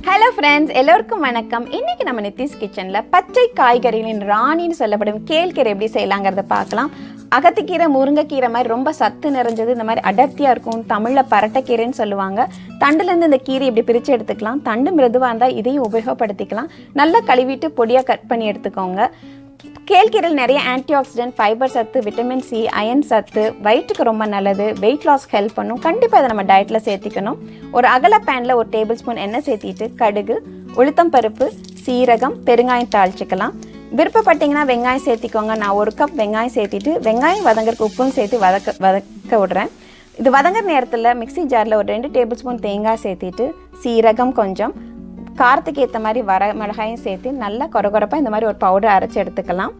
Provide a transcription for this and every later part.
Hello friends, எல்லோருக்கும் வணக்கம். இன்றைக்கி நம்ம நித்திஸ் கிச்சனில் பச்சை காய்கறிகளின் ராணின்னு சொல்லப்படும் கேல் கீரை எப்படி செய்யலாங்கிறத பார்க்கலாம். அகத்திக்கீரை, முருங்கைக்கீரை மாதிரி ரொம்ப சத்து நிறைஞ்சது, இந்த மாதிரி அடர்த்தியாக இருக்கும். தமிழில் பரட்டைக்கீரைன்னு சொல்லுவாங்க. தண்டுலேருந்து இந்த கீரை இப்படி பிரித்து எடுத்துக்கலாம். தண்டு மிருதுவாக இருந்தால் இதையும் உபயோகப்படுத்திக்கலாம். நல்லா கழுவிட்டு பொடியாக கட் பண்ணி எடுத்துக்கோங்க. கேழ்கீரையில் நிறைய ஆன்டிஆக்சிடென்ட், ஃபைபர் சத்து, விட்டமின் சி, அயன் சத்து, வயிற்றுக்கு ரொம்ப நல்லது, வெயிட் லாஸ் ஹெல்ப் பண்ணும். கண்டிப்பாக இதை நம்ம டயட்டில் சேர்த்திக்கணும். ஒரு அகல பேனில் 1 டேபிள் ஸ்பூன் எண்ணெய் சேர்த்திட்டு கடுகு, உளுத்தம் பருப்பு, சீரகம், பெருங்காயம் தாளிச்சிக்கலாம். விருப்பப்பட்டிங்கன்னா வெங்காயம் சேர்த்திக்கோங்க. நான் 1 கப் வெங்காயம் சேர்த்திட்டு வெங்காயம் வதங்கறதுக்கு உப்பும் சேர்த்து வதக்க விடுறேன். இது வதங்குற நேரத்தில் மிக்சி ஜாரில் ஒரு 2 டேபிள் ஸ்பூன் தேங்காய் சேர்த்திட்டு சீரகம் கொஞ்சம், காரத்துக்கு ஏற்ற மாதிரி வர மிளகாயும் சேர்த்து நல்லா கொரகொரப்பாக இந்த மாதிரி ஒரு பவுடர் அரைச்சி எடுத்துக்கலாம்.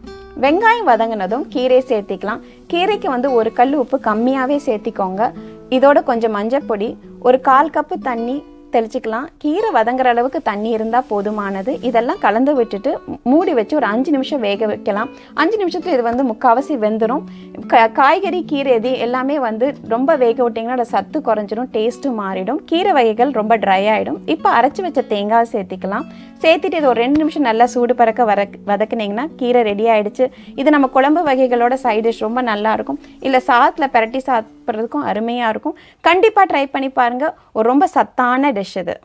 வெங்காயம் வதங்கினதும் கீரை சேர்த்திக்கலாம். கீரைக்கு 1 கல் உப்பு கம்மியாகவே சேர்த்திக்கோங்க. இதோட கொஞ்சம் மஞ்சள் பொடி, ஒரு 1/4 கப்பு தண்ணி தெளிச்சிக்கலாம். கீரை வதங்குற அளவுக்கு தண்ணி இருந்தால் போதுமானது. இதெல்லாம் கலந்து விட்டுட்டு மூடி வச்சு ஒரு 5 நிமிஷம் வேக வைக்கலாம். 5 நிமிஷத்தில் இது முக்கால்வாசி வெந்துடும். காய்கறி, கீரை எல்லாமே ரொம்ப வேக விட்டிங்கன்னா அதோட சத்து குறைஞ்சிடும், டேஸ்ட்டும் மாறிடும். கீரை வகைகள் ரொம்ப ட்ரை ஆகிடும். இப்போ அரைச்சி வச்ச தேங்காய் சேர்த்திக்கலாம். சேர்த்துட்டு இது ஒரு 2 நிமிஷம் நல்லா சூடு பறக்க வதக்குனிங்கன்னா கீரை ரெடி ஆகிடுச்சு. இது நம்ம குழம்பு வகைகளோட சைட் டிஷ் ரொம்ப நல்லாயிருக்கும். இல்லை சாதத்தில் பெரட்டி சாப்பிட்றதுக்கும் அருமையாக இருக்கும். கண்டிப்பாக ட்ரை பண்ணி பாருங்கள். ஒரு ரொம்ப சத்தான டிஷ் இது.